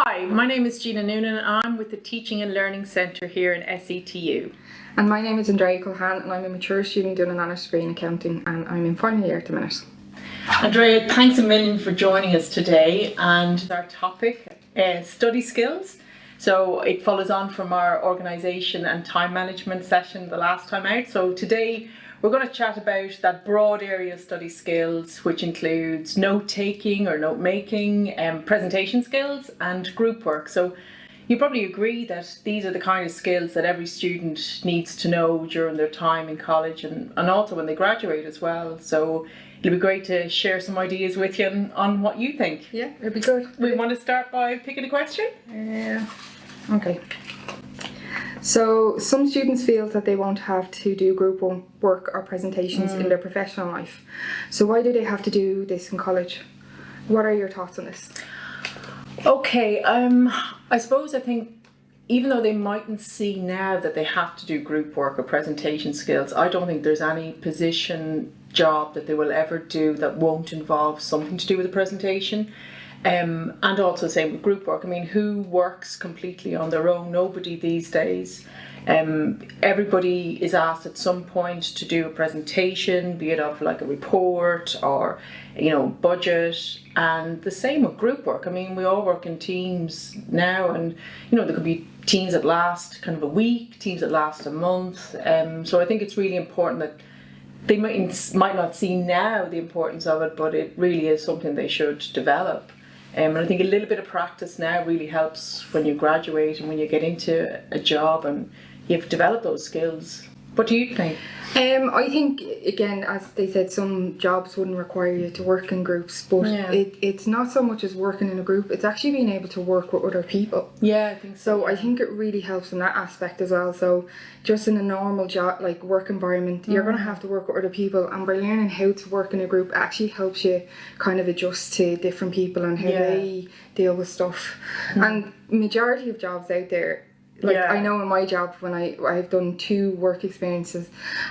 Hi, my name is Gina Noonan and I'm with the Teaching and Learning Centre here in SETU. And my name is Andrea Culhane and I'm a mature student doing an honours degree in accounting and I'm in final year at the minute. Andrea, thanks a million for joining us today, and our topic is study skills. So it follows on from our organisation and time management session the last time out. So today we're going to chat about that broad area of study skills, which includes note-taking or note-making, presentation skills and group work. So you probably agree that these are the kind of skills that every student needs to know during their time in college and also when they graduate as well. So it'll be great to share some ideas with you on what you think. Yeah, it'd be good. We want to start by picking a question? Okay. So some students feel that they won't have to do group work or presentations in their professional life. So why do they have to do this in college? What are your thoughts on this? Okay, I think even though they mightn't see now that they have to do group work or presentation skills, I don't think there's any position, job that they will ever do that won't involve something to do with a presentation. And also same with group work. I mean, who works completely on their own? Nobody these days. Everybody is asked at some point to do a presentation, be it of like a report or, budget. And the same with group work. I mean, we all work in teams now, and there could be teams that last kind of a week, teams that last a month. So I think it's really important that they might not see now the importance of it, but it really is something they should develop. And I think a little bit of practice now really helps when you graduate and when you get into a job and you've developed those skills. What do you think? I think, again, as they said, some jobs wouldn't require you to work in groups, but it's not so much as working in a group, it's actually being able to work with other people. Yeah, I think so. So I think it really helps in that aspect as well. So just in a normal job, like work environment, you're going to have to work with other people, and by learning how to work in a group, it actually helps you kind of adjust to different people and how they deal with stuff. And majority of jobs out there, I know in my job when I've done 2 work experiences,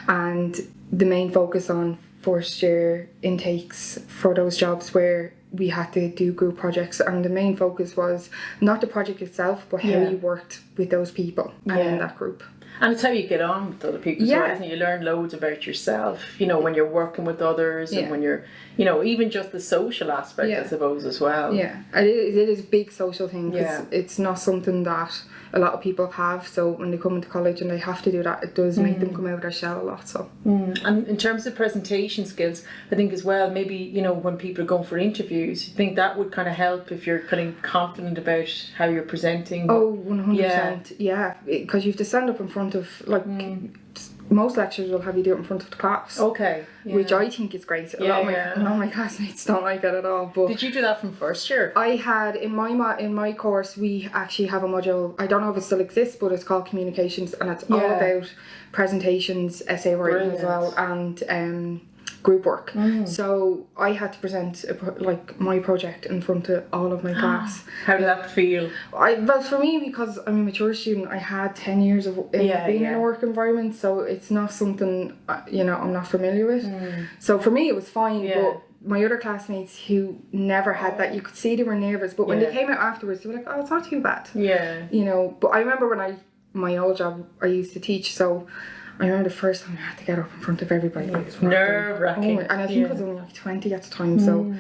and the main focus on first year intakes for those jobs where we had to do group projects, and the main focus was not the project itself but how you worked with those people and in that group. And it's how you get on with other people as well, isn't it? You learn loads about yourself, when you're working with others and when you're, even just the social aspect, I suppose, as well. Yeah, it is a big social thing because it's not something that a lot of people have. So when they come into college and they have to do that, it does make them come out of their shell a lot. So. And in terms of presentation skills, I think as well, maybe, when people are going for interviews, you think that would kind of help if you're kind of confident about how you're presenting? Oh, 100%. Yeah, because you have to stand up in front of, most lecturers will have you do it in front of the class. Okay. Yeah. Which I think is great. A lot of my classmates don't like it at all. But did you do that from first year? I had, in my course, we actually have a module, I don't know if it still exists, but it's called communications, and it's all about presentations, essay writing as well, and group work. So I had to present my project in front of all of my class. How did that feel? Well, for me, because I'm a mature student, I had 10 years of being in a work environment, so it's not something I'm not familiar with. So for me it was fine, but my other classmates who never had that, you could see they were nervous, but when they came out afterwards they were like, oh, it's not too bad. But I remember when my old job I used to teach, so I remember the first time I had to get up in front of everybody. It's nerve-wracking. And I think I was only like 20 at the time, so.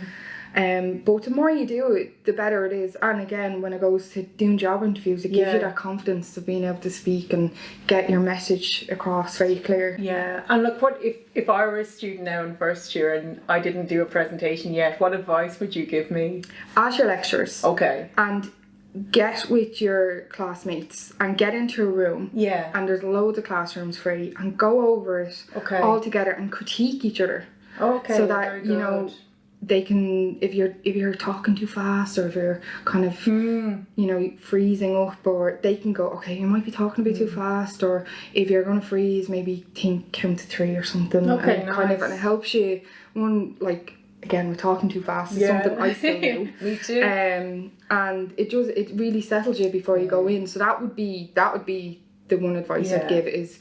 But the more you do it, the better it is. And again, when it goes to doing job interviews, it gives you that confidence of being able to speak and get your message across very clear. Yeah, and look, what if I were a student now in first year and I didn't do a presentation yet, what advice would you give me? Ask your lecturers. Okay. And get with your classmates and get into a room, and there's loads of classrooms free, and go over it all together and critique each other, so that they can, if you're talking too fast or if you're kind of freezing up, or they can go, okay, you might be talking a bit too fast, or if you're going to freeze, maybe count to 3 or something, and it helps you. Again, we're talking too fast. It's something I still do. Me too. And it really settles you before you go in. So that would be the one advice I'd give is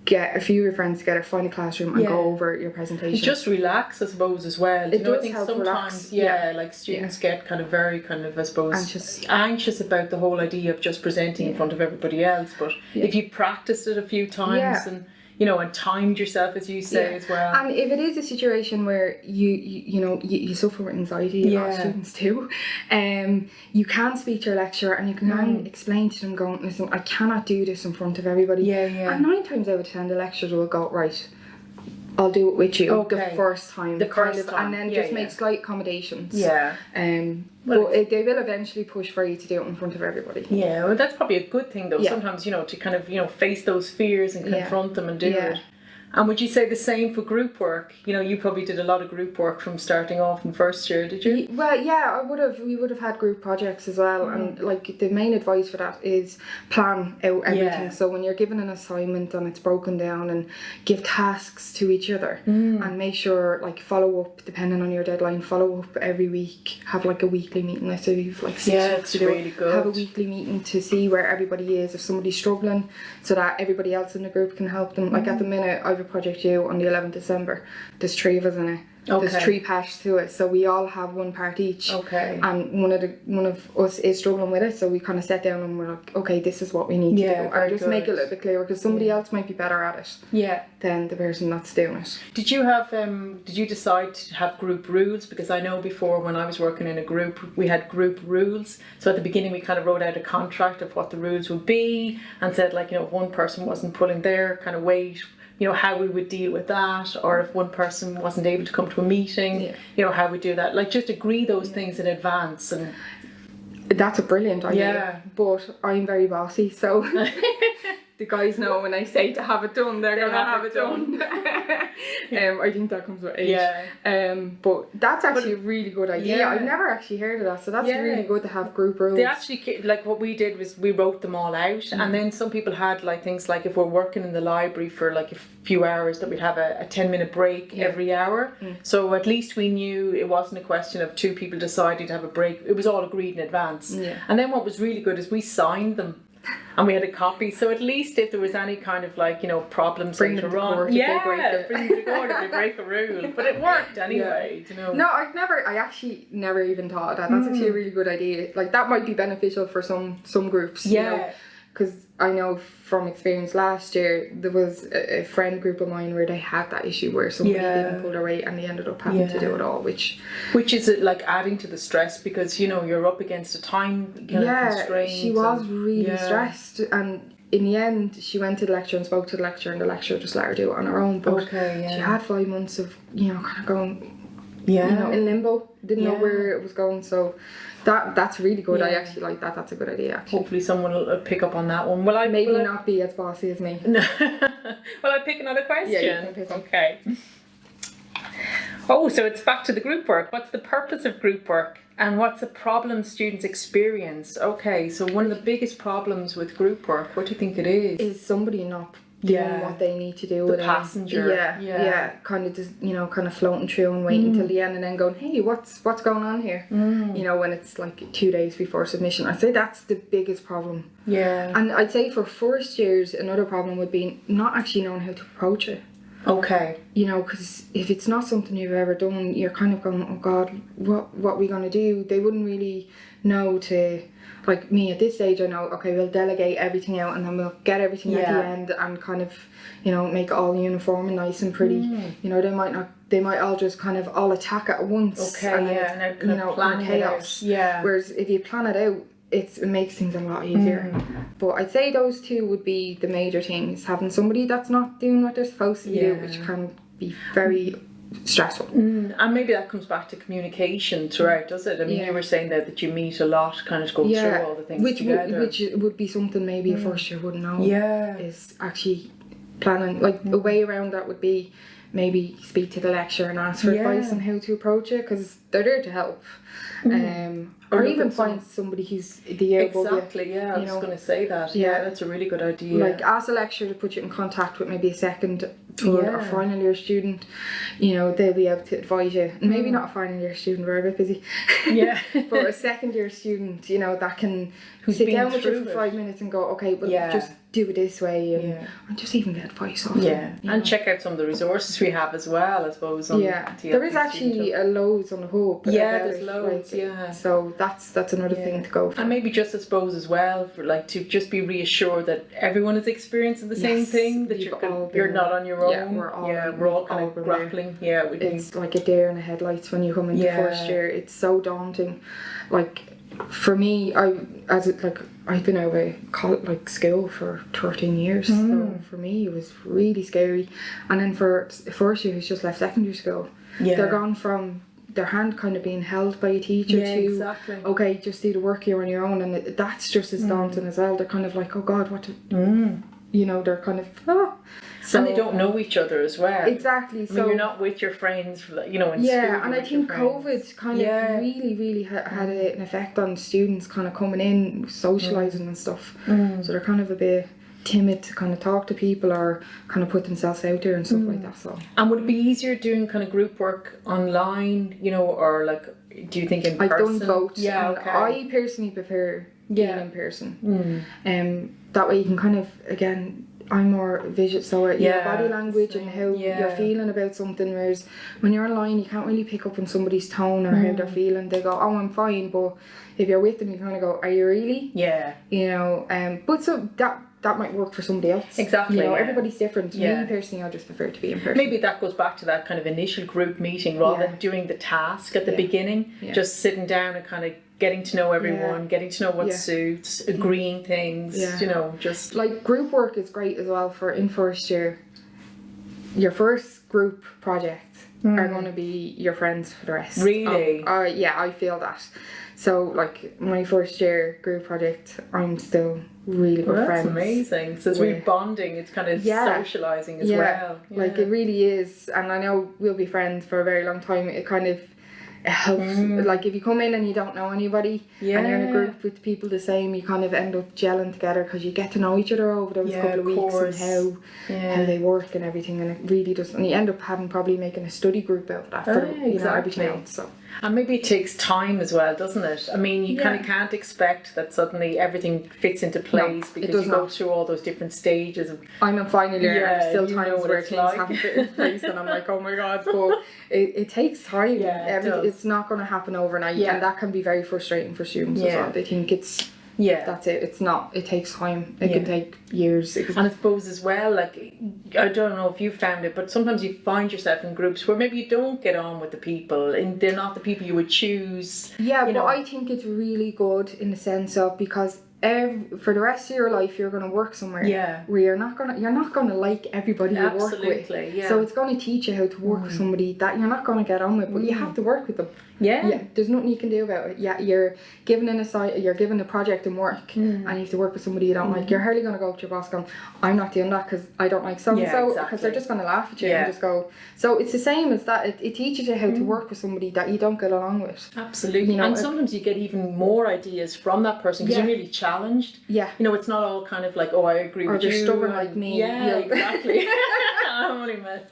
get a few of your friends together, find a classroom and go over your presentation. Just relax, I suppose, as well. It I does think help sometimes, relax. like students get kind of very kind of, I suppose, Anxious. about the whole idea of just presenting in front of everybody else. But if you've practiced it a few times and and timed yourself, as you say, as well. And if it is a situation where you suffer with anxiety, a lot of students do, you can speak to your lecturer and you can explain to them, going, listen, I cannot do this in front of everybody. And 9 times out of 10, the lecturers will go, right, I'll do it with you the first time. And then just make slight accommodations. But they will eventually push for you to do it in front of everybody. Yeah, well, that's probably a good thing, though. Sometimes, to kind of, face those fears and confront them and do it. And would you say the same for group work? You probably did a lot of group work from starting off in first year, did you? Well, yeah, we would have had group projects as well. And like the main advice for that is plan out everything. So when you're given an assignment and it's broken down, and give tasks to each other and make sure, like, follow up depending on your deadline, follow up every week, have like a weekly meeting. Let's say you've like 6 weeks to do really good. Have a weekly meeting to see where everybody is, if somebody's struggling, so that everybody else in the group can help them. Like at the minute, I've a project due on the 11th December. There's 3 of us in it. There's 3 parts to it, so we all have 1 part each. And one of us is struggling with it, so we kind of sat down and we're like, okay, this is what we need to do. Or just make it a little bit clearer, because somebody else might be better at it than the person that's doing it. Did you decide to have group rules? Because I know before, when I was working in a group, we had group rules. So at the beginning we kind of wrote out a contract of what the rules would be, and said, like, if one person wasn't pulling their kind of weight, how we would deal with that, or if one person wasn't able to come to a meeting, how we do that. Like, just agree those things in advance. And that's a brilliant idea. But I'm very bossy, so the guys know when I say to have it done, they're going to have it done. I think that comes with age. But that's actually a really good idea. I've never actually heard of that, so that's really good to have group rules. They actually, like, what we did was we wrote them all out, and then some people had, like, things like if we're working in the library for like a few hours, that we'd have a 10-minute break every hour. So at least we knew it wasn't a question of 2 people deciding to have a break. It was all agreed in advance. And then what was really good is we signed them. And we had a copy, so at least if there was any kind of, like, problems later on, bring them to court if they break a rule. But it worked anyway, No, I actually never even thought of that. That's actually a really good idea. Like, that might be beneficial for some groups, because I know from experience last year, there was a friend group of mine where they had that issue where somebody didn't pull their weight and they ended up having to do it all, which is like adding to the stress, because you're up against a time constraint. She was really stressed, and in the end she went to the lecturer and spoke to the lecturer, and the lecturer just let her do it on her own. But she had 5 months of kind of going in limbo, didn't know where it was going. So that's really good. I actually like that. That's a good idea, actually. Hopefully someone will pick up on that one. Will I not be as bossy as me? No. Will I pick another question? Yeah, you can pick one. Okay. Oh, so it's back to the group work. What's the purpose of group work, and what's the problem students experience? Okay, so one of the biggest problems with group work, what do you think it is? Is somebody not doing what they need to do. The passenger. Kind of just, kind of floating through and waiting till the end, and then going, hey, what's going on here? When it's like 2 days before submission. I'd say that's the biggest problem. And I'd say for first years, another problem would be not actually knowing how to approach it. Okay. Because if it's not something you've ever done, you're kind of going, oh God, what are we going to do? They wouldn't really know to... Like me at this stage, I know, okay, we'll delegate everything out, and then we'll get everything at the end and kind of, make it all uniform and nice and pretty. They might all just kind of all attack at once. Okay, and kind of plan chaos. Whereas if you plan it out, it makes things a lot easier. But I'd say those 2 would be the major things. Having somebody that's not doing what they're supposed to do, which can be very stressful. And maybe that comes back to communication throughout, does it? I mean, you were saying that you meet a lot, kind of go through all the things together. Which would be something maybe a first year wouldn't know. Is actually planning, like a way around that would be maybe speak to the lecturer and ask for advice on how to approach it, because they're there to help. Or even find somebody who's the year above you. Exactly, yeah, I was going to say that. Yeah. Yeah, that's a really good idea. Like, ask a lecturer to put you in contact with maybe a second, third or final year student. You know, they'll be able to advise you. And maybe not a final year student, we're a bit busy. Yeah. But a second year student, you know, that can sit down with you for 5 minutes and go, okay, well, just do it this way, and just even get advice off them, and check out some of the resources we have as well, I suppose. On there is actually loads on the hub. There's loads. So that's another thing to go for. And maybe just, I suppose, as well, for like to just be reassured that everyone is experiencing the same thing. That you're not on your own. Yeah, we're all kind of grappling. Yeah, it's like a deer in the headlights when you come into first year. It's so daunting. Like, for me, I've been out of school for 13 years, so for me it was really scary. And then for first year who's just left secondary school, they're gone from their hand kind of being held by a teacher to okay, just do the work here on your own, and that's just as daunting as well. They're kind of like, oh God, what you know, they're kind of so, and they don't know each other as well. Exactly. So you're not with your friends, you know, in school. Yeah, and I think COVID kind of really had an effect on students kind of coming in, socialising and stuff. So they're kind of a bit timid to kind of talk to people or kind of put themselves out there and stuff like that. So. And would it be easier doing kind of group work online, you know, or like, do you think in person? I've done both. Yeah, okay. I personally prefer being in person. That way you can kind of, again, I'm more visual, so your body language and how you're feeling about something, whereas when you're online you can't really pick up on somebody's tone or how they're feeling. They go, oh, I'm fine, but if you're with them you kind of go, are you really? Yeah. You know, but so that might work for somebody else. Exactly. You know, everybody's different. Me personally, I just prefer to be in person. Maybe that goes back to that kind of initial group meeting rather than doing the task at the beginning. Just sitting down and kind of getting to know everyone, getting to know what suits, agreeing things, you know, just... Like, group work is great as well for in first year. Your first group project are going to be your friends for the rest. Really? Yeah, I feel that. So, like, my first year group project, I'm still really good friends. That's amazing. So it's really bonding, it's kind of socialising as well. Yeah. Like, it really is. And I know we'll be friends for a very long time. It kind of... It helps, like if you come in and you don't know anybody and you're in a group with people the same, you kind of end up gelling together because you get to know each other over those couple of weeks and how they work and everything, and it really does, and you end up probably making a study group out of that for you know, everything else. So. And maybe it takes time as well, doesn't it? I mean, you kind of can't expect that suddenly everything fits into place because you go through all those different stages. I'm in final year and there's still times where things haven't fit in place and I'm like, oh my God, but it takes time. It's not going to happen overnight, and that can be very frustrating for students as well. They think it's that's it. It's not. It takes time. It can take years. And I suppose as well, like, I don't know if you found it, but sometimes you find yourself in groups where maybe you don't get on with the people and they're not the people you would choose. Yeah, but I think it's really good in the sense of, because for the rest of your life you're going to work somewhere where you're not going to like everybody you work with. So it's going to teach you how to work with somebody that you're not going to get on with, but you have to work with them. There's nothing you can do about it. You're given you're given a project and work and you have to work with somebody you don't like. You're hardly going to go up to your boss going, I'm not doing that because I don't like so-and-so, because they're just going to laugh at you and just go. So it's the same as that. It teaches you how to work with somebody that you don't get along with. Absolutely. You know, and sometimes you get even more ideas from that person because you're really challenged. You know, it's not all kind of like, oh, I agree with you. Or they're stubborn like me. Yeah, exactly. I'm only mad.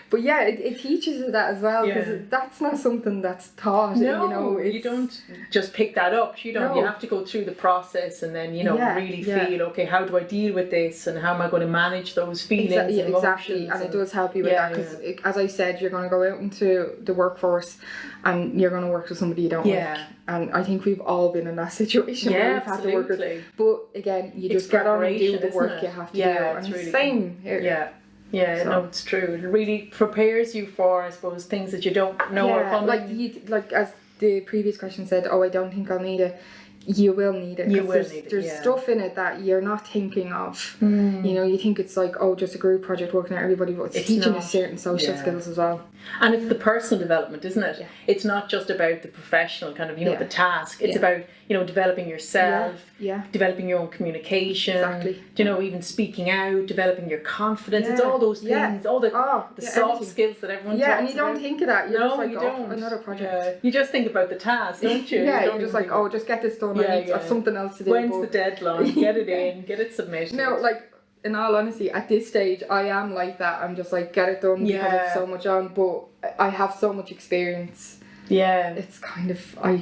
But yeah, it teaches you that as well, because that's not something that's taught. No, you know, you don't just pick that up. You don't. You have to go through the process and then really feel, okay, how do I deal with this and how am I going to manage those feelings and emotions? Exactly, and it does help you with that, because as I said, you're going to go out into the workforce and you're going to work with somebody you don't like. And I think we've all been in that situation where we've had to work with. But again, you just get on and do the work you have to do. And it's the same here. No, it's true. It really prepares you for, I suppose, things that you don't know are coming. Like as the previous question said, oh, I don't think I'll need it. you will need it. You 'cause will need it, there's yeah. stuff in it that you're not thinking of. You know, you think it's like, oh, just a group project working out everybody, but it's teaching not. us certain social Yeah. skills as well. And it's the personal development, isn't it? Yeah. It's not just about the professional kind of, you know, Yeah. the task. It's Yeah. about, you know, developing yourself, Yeah. developing your own communication, Exactly. you know, even speaking out, developing your confidence. It's Yeah. all those things, Yeah. all the Yeah, soft everything. skills that everyone Yeah, talks and you don't about. think of that. You're No, just like, you oh, don't. another project. Yeah. You just think about the task, don't you? Yeah, You you're don't just even like, think, oh, just get this done. Yeah, I need yeah. have something else to do. when's but- the deadline? Get it in, get it submitted. No, like, in all honesty, at this stage, I am like that. I'm just like, get it done because Yeah. I've so much on. But I have so much experience. Yeah. It's kind of, I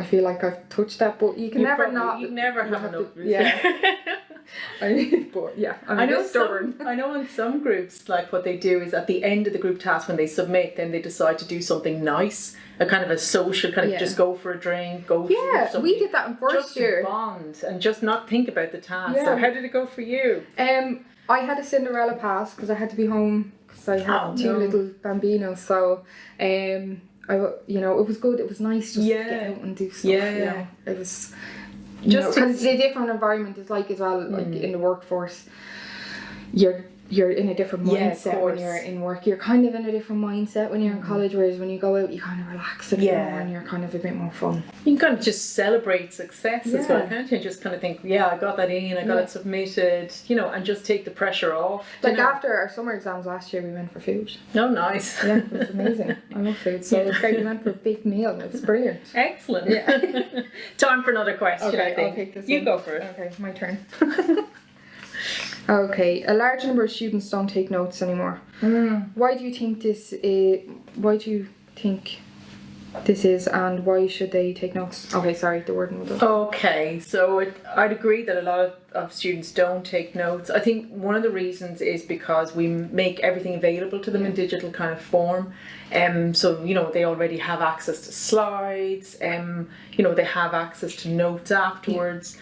feel like I've touched that, but you can never not. You never you have have enough. to- yeah. But yeah, I'm I a know bit stubborn. I know in some groups, like what they do is at the end of the group task when they submit, then they decide to do something nice, a kind of a social kind of Yeah. just go for a drink, go Yeah, for something. we did that in first just year. to bond and just not think about the task. Yeah. So how did it go for you? I had a Cinderella pass because I had to be home because I had Oh, two no. little bambinos. So, it was good. It was nice just to Yeah. get out and do stuff. Yeah. You know, it was Just because it's a different environment. It's like as well, like in the workforce, you're in a different Yeah, of mindset when course. you're in work. You're kind of in a different mindset when you're in college. Whereas when you go out, you kind of relax a bit Yeah. more and you're kind of a bit more fun. You can kind of just celebrate success as well, Yeah. can't you? And just kind of think, yeah, I got that in, I got Yeah. it submitted, you know, and just take the pressure off. you Like know? after our summer exams last year, we went for food. Oh, nice. Yeah, it was amazing. I love food, so it was great. We went for a big meal. It was brilliant. Excellent. Yeah. Time for another question, I Okay, think. I'll take this You one. go for it. Okay, my turn. Okay, a large number of students don't take notes anymore. Why do you think this is? Why do you think this is, and why should they take notes? Okay, sorry, the word was up. Okay, so I'd agree that a lot of students don't take notes. I think one of the reasons is because we make everything available to them in digital kind of form. So, you know, they already have access to slides, you know, they have access to notes afterwards.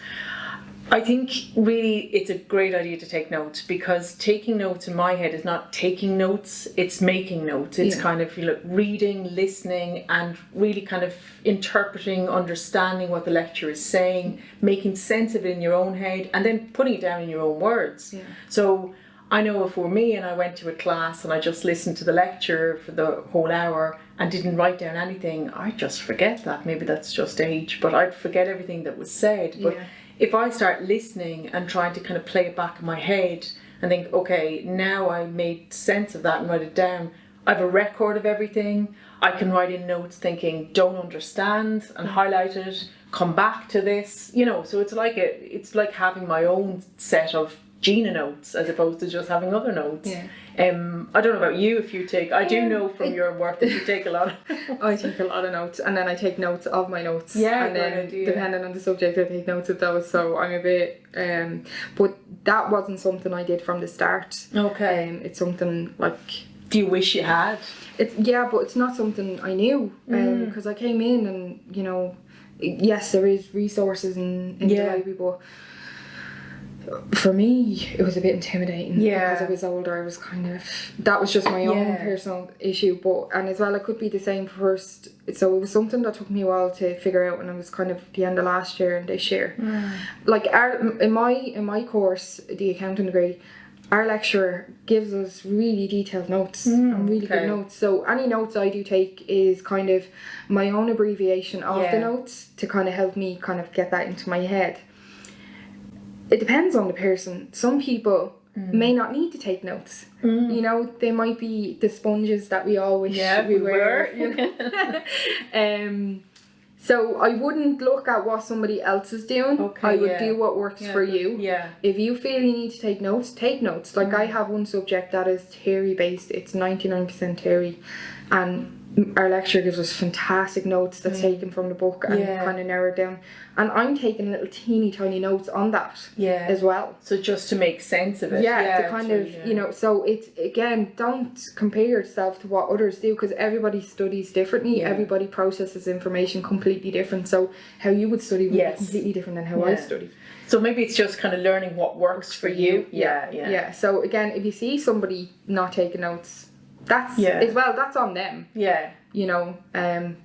I think really it's a great idea to take notes because taking notes in my head is not taking notes, it's making notes. It's Yeah. kind of reading, listening and really kind of interpreting, understanding what the lecturer is saying, making sense of it in your own head and then putting it down in your own words. Yeah. So I know if it were me and I went to a class and I just listened to the lecture for the whole hour and didn't write down anything, I'd just forget that. Maybe that's just age, but I'd forget everything that was said. But Yeah. if I start listening and trying to kind of play it back in my head and think, okay, now I made sense of that and write it down, I have a record of everything. I can write in notes thinking, don't understand and highlight it, come back to this, you know, so it's like having my own set of Gina notes as opposed to just having other notes. Yeah. I don't know about you if you take, I do know from your work that you take a lot of I take a lot of notes, and then I take notes of my notes. Yeah, and then great idea. depending on the subject, I take notes of those. So I'm a bit, but that wasn't something I did from the start. Okay. It's something like. Do you wish you had? But it's not something I knew because I came in and yes, there is resources in the library, but for me it was a bit intimidating because I was older. I was that was just my own personal issue, and as well it could be the same first. So it was something that took me a while to figure out, and it was kind of the end of last year and this year. Like in my course, the accounting degree, our lecturer gives us really detailed notes and really good notes. So any notes I do take is kind of my own abbreviation of the notes to kind of help me kind of get that into my head. It depends on the person. Some people may not need to take notes. You know, they might be the sponges that we all wish we were. You know? So I wouldn't look at what somebody else is doing. Okay, I would do what works for you. Yeah. If you feel you need to take notes, take notes. Like I have one subject that is theory based. It's 99% theory, and our lecturer gives us fantastic notes that's taken from the book and kind of narrowed down. And I'm taking little teeny tiny notes on that as well. So just to make sense of it. To kind of, so it's, again, don't compare yourself to what others do because everybody studies differently. Everybody processes information completely different. So how you would study would be completely different than how I study. So maybe it's just kind of learning what works for you. Yeah. So again, if you see somebody not taking notes, that's as well, that's on them. Yeah. You know,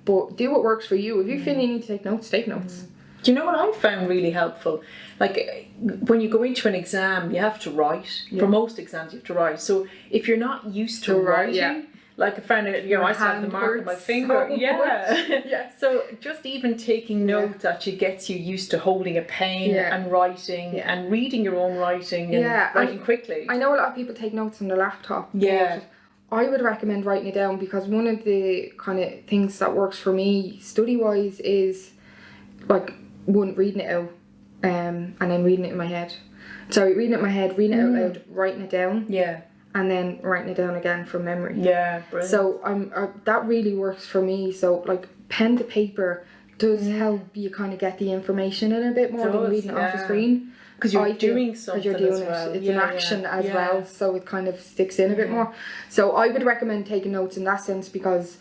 but do what works for you. If you feel you need to take notes, take notes. Do you know what I found really helpful? Like when you go into an exam, you have to write. For most exams, you have to write. So if you're not used to writing, like I found it, I still have the mark on my finger. So Yeah. So just even taking notes actually gets you used to holding a pen and writing and reading your own writing and writing quickly. I know a lot of people take notes on their laptop. Yeah. But I would recommend writing it down, because one of the kind of things that works for me study-wise is like reading it out and then reading it in my head. Sorry, reading it in my head, reading it out loud, writing it down. Yeah. And then writing it down again from memory. Yeah, brilliant. So that really works for me. So like pen to paper does help you kind of get the information in a bit more than reading it off the screen. Because you're doing something as well. It's an action as well, so it kind of sticks in a bit more. So I would recommend taking notes in that sense, because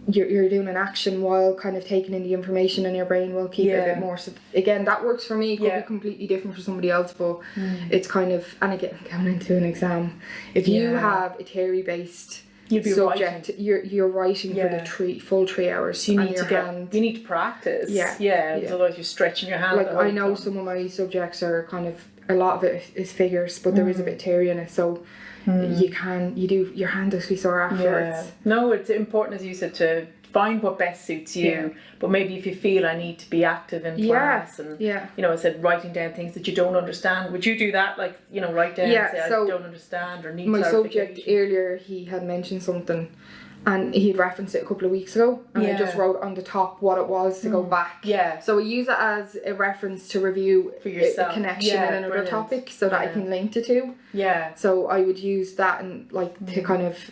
you're doing an action while kind of taking in the information, and your brain will keep it a bit more. So again, that works for me. It could be completely different for somebody else, but it's kind of, and again, going into an exam, if you have a theory based subject, you're writing for the full 3 hours. So you need to practice. Otherwise you're stretching your hand. Like I know some of my subjects are kind of, a lot of it is figures, but there is a bit of theory in it, so your hand does be sore afterwards. No, it's important, as you said, to find what best suits you, but maybe if you feel I need to be active in class and I said writing down things that you don't understand, would you do that? Like, write down and say I don't understand or need my subject earlier, he had mentioned something and he had referenced it a couple of weeks ago, and I just wrote on the top what it was to go back. So I use it as a reference to review for yourself, a connection in another topic, so that I can link the two. So I would use that and to kind of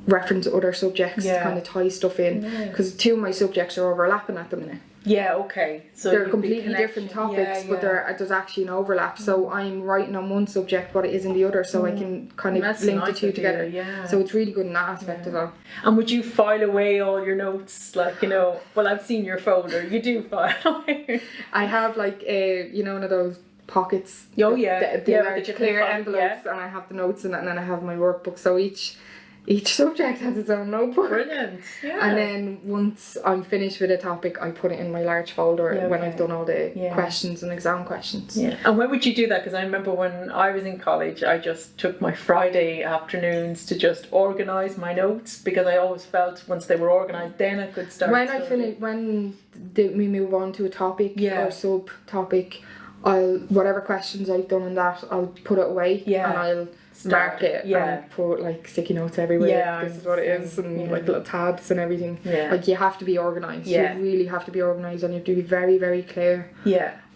reference other subjects to kind of tie stuff in, because two of my subjects are overlapping at the minute. So they're completely different topics, but there's actually an overlap. So I'm writing on one subject what it is in the other, so I can kind of link the two together. So it's really good in that aspect as well. And would you file away all your notes? Like, well, I've seen your folder. You do file away. I have one of those pockets. The large clear envelopes, and I have the notes in it, and then I have my workbook. So each subject has its own notebook. Brilliant. And then once I'm finished with a topic, I put it in my large folder when I've done all the questions and exam questions. And when would you do that? Because I remember when I was in college, I just took my Friday afternoons to just organise my notes, because I always felt once they were organised, then I could start. When we move on to a topic or sub-topic, whatever questions I've done in that, I'll put it away and I'll mark it and put sticky notes everywhere. This is what it is, and little tabs and everything. You have to be organised. You really have to be organised, and you have to be very, very clear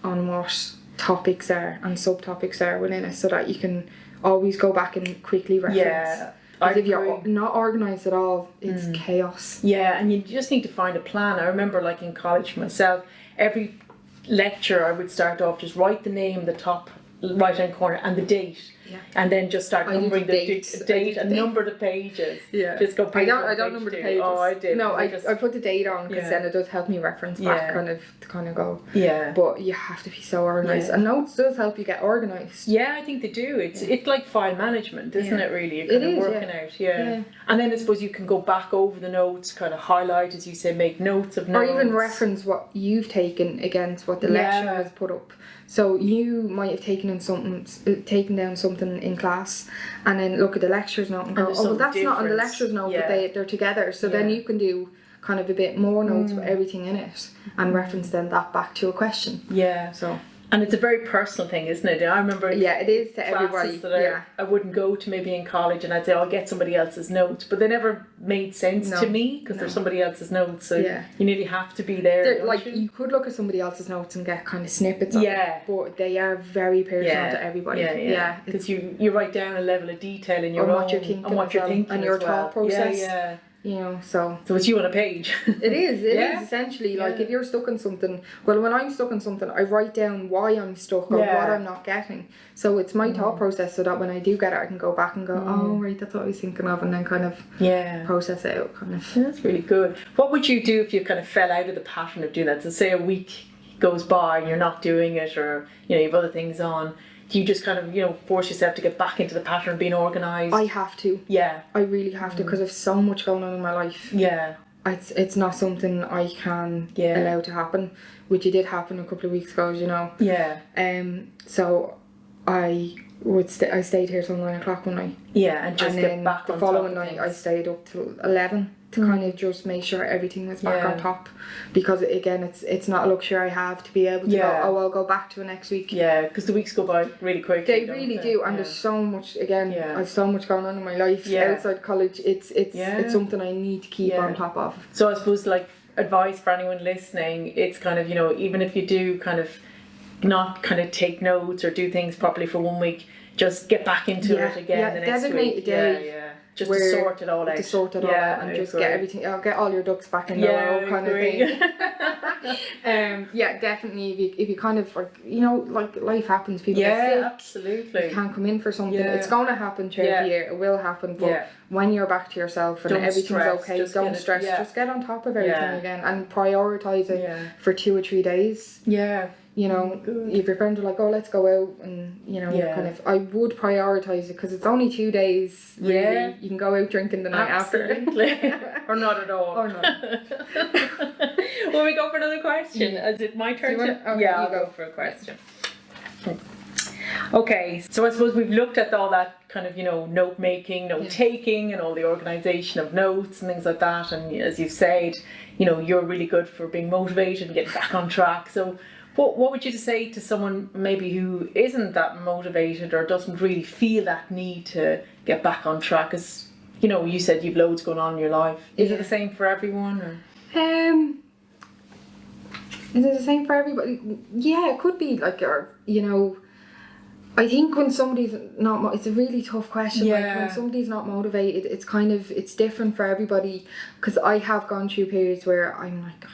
on what topics are and subtopics are within it, so that you can always go back and quickly reference. Because if you're not organised at all, it's chaos. And you just need to find a plan. I remember in college myself, every lecture I would start off, just write the name, the top right hand corner, and the date. And then just start numbering the date and number the pages. Just go page I don't number the pages. Oh, I did. No, I put the date on, because then it does help me reference back to kind of go. But you have to be so organised. And notes does help you get organised. I think they do. It's like file management, isn't it, really? You're kind of working out. And then I suppose you can go back over the notes, kind of highlight, as you say, make notes of notes. Or even reference what you've taken against what the lecturer has put up. So you might have taken down something in class, and then look at the lecturer's note and go, oh, well, that's not on the lecturer's note, but they're together. So then you can do kind of a bit more notes with everything in it, and reference then that back to a question. And it's a very personal thing, isn't it? I remember it is to everybody. That I wouldn't go to maybe in college, and I'd say I'll get somebody else's notes, but they never made sense to me, because they're somebody else's notes, so you nearly have to be there. You could look at somebody else's notes and get kind of snippets of it, but they are very personal to everybody. Because you write down a level of detail in your own, what you're thinking, and what you're thinking, and your thought process. So it's you on a page. It is essentially if you're stuck on something. Well, when I'm stuck on something, I write down why I'm stuck or what I'm not getting. So it's my thought process, so that when I do get it, I can go back and go, oh right, that's what I was thinking of, and then kind of process it out. Kind of. That's really good. What would you do if you kind of fell out of the pattern of doing that? So say a week goes by and you're not doing it, or you have other things on. Do you just kind of, force yourself to get back into the pattern of being organised? I have to. I really have to, because I've so much going on in my life. it's not something I can allow to happen, which it did happen a couple of weeks ago, as you know. Yeah. So I stayed here till 9 o'clock one night. Yeah, and just get back the on following top of night things. I stayed up till 11 to kind of just make sure everything was back on top, because again it's not a luxury I have to be able to go, oh, I'll go back to it next week. Yeah, because the weeks go by really quickly. They really do, and there's so much, again, I've so much going on in my life outside college. It's something I need to keep on top of. So I suppose, like, advice for anyone listening, it's kind of, you know, even if you do kind of not kind of take notes or do things properly for 1 week, just get back into it again the next designate week. a day just to sort it all out. To sort it all out and just get everything, get all your ducks back in a row, kind of thing. Definitely. If you kind of, like, you know, like, life happens, people get sick. Absolutely. You can't come in for something. It's going to happen throughout the year. It will happen. But when you're back to yourself and don't everything's stress, okay, don't stress. Just get on top of everything again and prioritise it for 2 or 3 days. Yeah. You know, if your friends are like, oh, let's go out, and, you know, kind of, I would prioritise it, because it's only 2 days, really. Yeah. You can go out drinking the night after. Or not at all. Or not. Will we go for another question? Is it my turn? I'll go for a question. Okay, so I suppose we've looked at all that kind of, you know, note making, note taking, and all the organisation of notes and things like that. And as you've said, you know, you're really good for being motivated and getting back on track. So what would you say to someone maybe who isn't that motivated or doesn't really feel that need to get back on track? As you know, you said you've loads going on in your life. Is it the same for everyone? Or? Is it the same for everybody? Yeah, it could be, like, or, you know, I think when somebody's not, it's a really tough question. Like, when somebody's not motivated, it's kind of, it's different for everybody, because I have gone through periods where I'm like,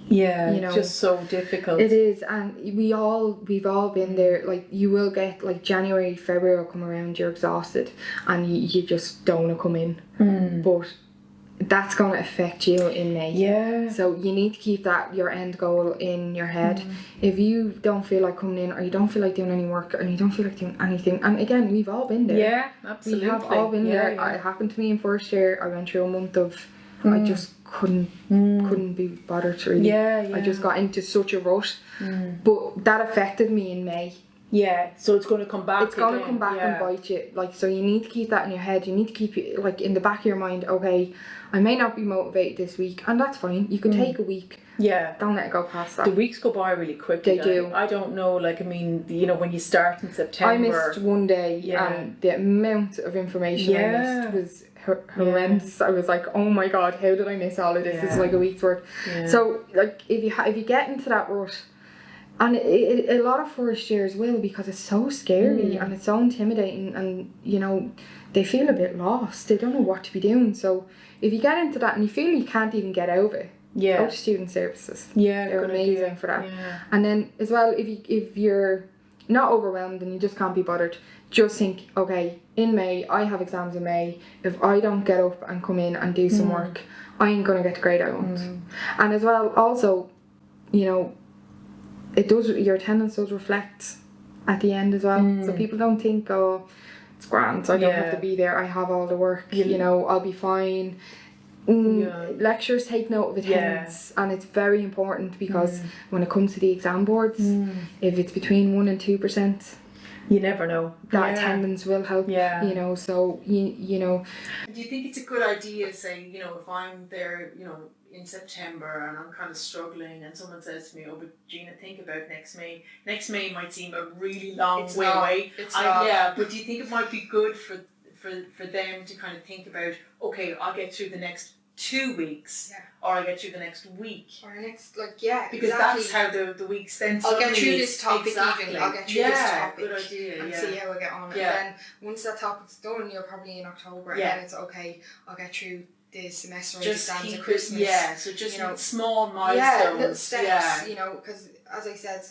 yeah, you know, just so difficult. It is, and we've all been there. Like, you will get, like, January, February will come around, you're exhausted and you just don't want to come in. But that's going to affect you in May. Yeah. So you need to keep that, your end goal, in your head. If you don't feel like coming in, or you don't feel like doing any work, or you don't feel like doing anything, and again, we've all been there. Yeah, absolutely. We have all been there. It happened to me in first year. I went through a month of, I just couldn't be bothered, really. I just got into such a rut. But that affected me in May. Yeah, so it's going to come back. It's going to come back and bite you. Like, so you need to keep that in your head. You need to keep it, like, in the back of your mind. Okay, I may not be motivated this week, and that's fine. You can take a week. Yeah. Don't let it go past that. The weeks go by really quickly. They do. I don't know, like, I mean, you know, when you start in September. I missed one day, and the amount of information I missed was horrendous. I was like, oh my god, how did I miss all of this? It's like a week's work. So, like, if you get into that rut, and a lot of first years will, because it's so scary and it's so intimidating, and, you know, they feel a bit lost. They don't know what to be doing. So if you get into that and you feel you can't even get out of it, go to student services. They're amazing for that. And then as well, if you're not overwhelmed and you just can't be bothered, just think, okay, in May, I have exams in May. If I don't get up and come in and do some work, I ain't going to get the grade I want. And as well, also, you know, your attendance does reflect at the end as well. So people don't think, oh, it's grand, I don't have to be there, I have all the work, you know, I'll be fine. Lecturers take note of attendance, and it's very important, because when it comes to the exam boards, if it's between 1% and 2%, you never know, that attendance will help. You know, so you know. Do you think it's a good idea to say, you know, if I'm there, you know, in September and I'm kind of struggling, and someone says to me, oh, but Gina, think about next May. Next May might seem a really long way away. But do you think it might be good for them to kind of think about, okay, I'll get through the next 2 weeks, or I'll get through the next week, or next, because that's how the weeks then. I'll get through this topic even. I'll get through this topic. Good idea. And see how I get on. And then once that topic's done, you're probably in October, and then it's okay, I'll get through the semester and exams at Christmas. So just, you know, small milestones. Little steps. You know, because as I said,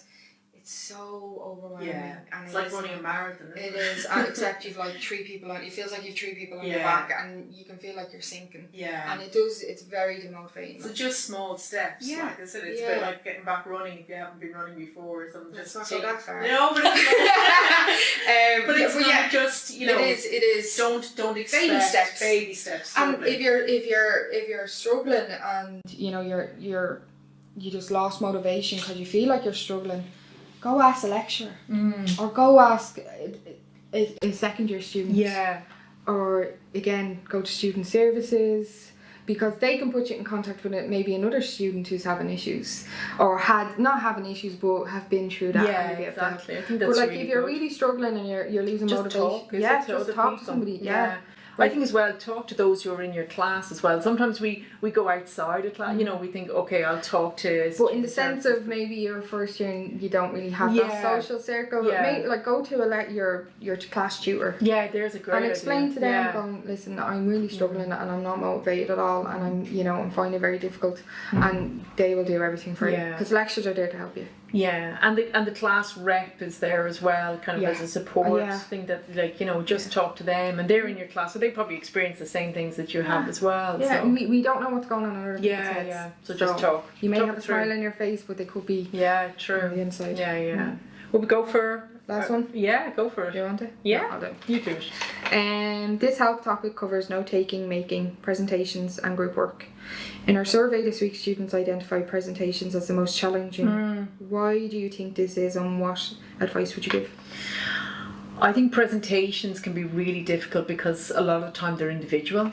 it's so overwhelming. And it's like running a marathon. It is, except you've like 3 people on. It feels like you've 3 people on your back, and you can feel like you're sinking. And it's very demotivating. So just small steps. Like I said, it's a bit like getting back running if you haven't been running before or something. It's not so that far. No, but not yeah, just, it is. Don't expect baby steps. And totally. if you're struggling and you just lost motivation because you feel like you're struggling, go ask a lecturer or go ask a second year student. Yeah. Or again, go to student services, because they can put you in contact with maybe another student who's having issues, or not having issues but have been through that. Yeah, and exactly. I think that's but like really if you're good. really struggling and you're losing Just motivation, talk, just talk to somebody. Yeah. I think as well, talk to those who are in your class as well. Sometimes we go outside of class, we think, okay, I'll talk to. But in the sense of maybe your first year and you don't really have that social circle, maybe like go to your class tutor. Yeah, there's a great and explain idea. to them, going, listen, I'm really struggling and I'm not motivated at all, and I'm finding it very difficult, and they will do everything for you, because lecturers are there to help you. Yeah, and the class rep is there as well, kind of as a support thing, that just talk to them, and they're in your class, so they probably experience the same things that you have as well. Yeah, so. we don't know what's going on in other people's heads. Yeah. So just talk. You may talk have a smile on your face, but they could be true on the inside. Yeah. Will we go for last one? Yeah, go for it. Do you want to? Yeah, I'll do. You do it. This health topic covers note-taking, making, presentations and group work. In our survey this week, students identified presentations as the most challenging. Why do you think this is, and what advice would you give? I think presentations can be really difficult because a lot of the time they're individual,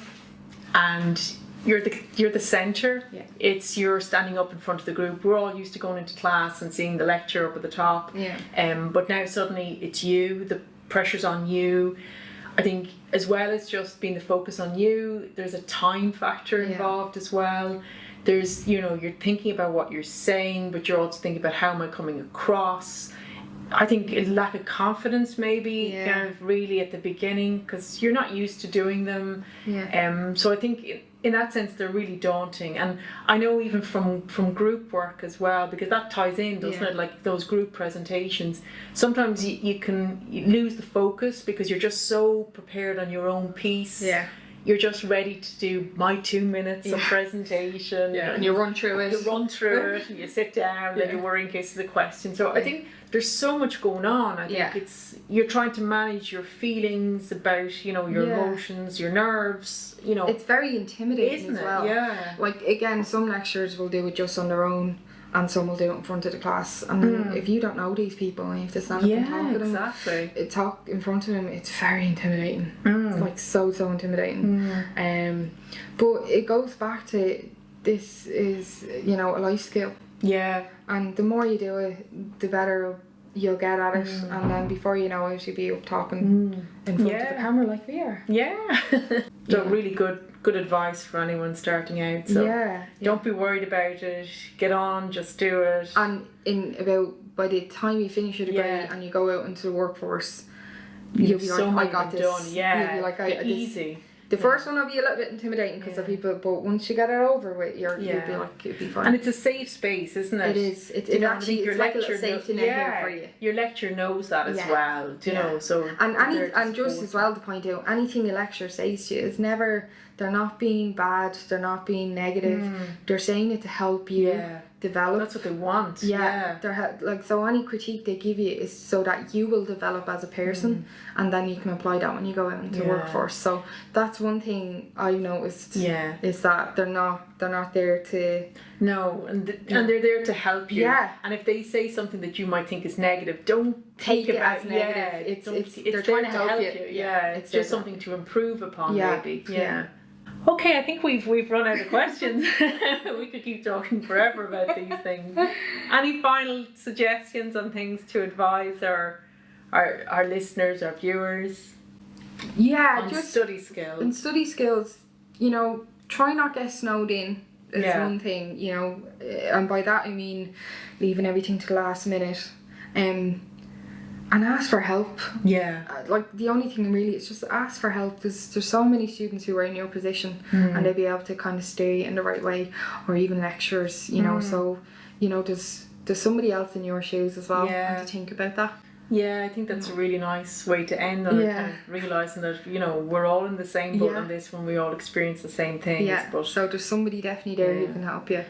and you're the centre. Yeah. It's you're standing up in front of the group. We're all used to going into class and seeing the lecturer up at the top. Yeah. But now suddenly it's you. The pressure's on you. I think as well as just being the focus on you, there's a time factor involved as well. There's, you're thinking about what you're saying, but you're also thinking about how am I coming across. I think a lack of confidence maybe kind of really at the beginning, because you're not used to doing them. So I think in that sense they're really daunting, and I know even from group work as well, because that ties in, doesn't it, like those group presentations, sometimes you lose the focus because you're just so prepared on your own piece. You're just ready to do my 2 minutes of presentation. And you run through it. And you sit down and you worry in case there's a question. So I think there's so much going on. I think it's you're trying to manage your feelings about, your emotions, your nerves, It's very intimidating, isn't as well. it? Yeah. Like, again, some lecturers will do it just on their own, and some will do it in front of the class. And if you don't know these people and you have to stand up and talk to them, talk in front of them, it's very intimidating. It's like so intimidating. But it goes back to, this is, a life skill. Yeah. And the more you do it, the better you'll get at it. And then before you know it, you'll be up talking in front of the camera like we are. Yeah. So really good advice for anyone starting out. So don't be worried about it. Get on, just do it. And by the time you finish your degree and you go out into the workforce, you'll be like, I got this. Done. Yeah. You'll be like, easy. The first one will be a little bit intimidating because of people, but once you get it over with, you'll be like, it'll be fine. And it's a safe space, isn't it? It is. It actually, it's like a little safety net here for you. Your lecturer knows that as well, do you know? So and just as well to point out, anything the lecturer says to you is never, they're not being bad, they're not being negative, they're saying it to help you develop. That's what they want. They're so any critique they give you is so that you will develop as a person, and then you can apply that when you go out into the workforce. So that's one thing I've noticed. Is that they're not there to and they're there to help you. And if they say something that you might think is negative, don't take it as negative. It's they're trying to help you. It's just something to improve upon, maybe. Okay, I think we've run out of questions. We could keep talking forever about these things. Any final suggestions on things to advise our listeners, our viewers? Yeah, on just study skills. And study skills, try not get snowed in is one thing, and by that I mean leaving everything to the last minute. And ask for help. Like, the only thing really is just ask for help. There's so many students who are in your position and they'll be able to kind of steer you in the right way, or even lecturers, so there's somebody else in your shoes as well, and to think about that. I think that's a really nice way to end on it, kind of realising that, we're all in the same boat on this when we all experience the same things. But so there's somebody definitely there who can help you.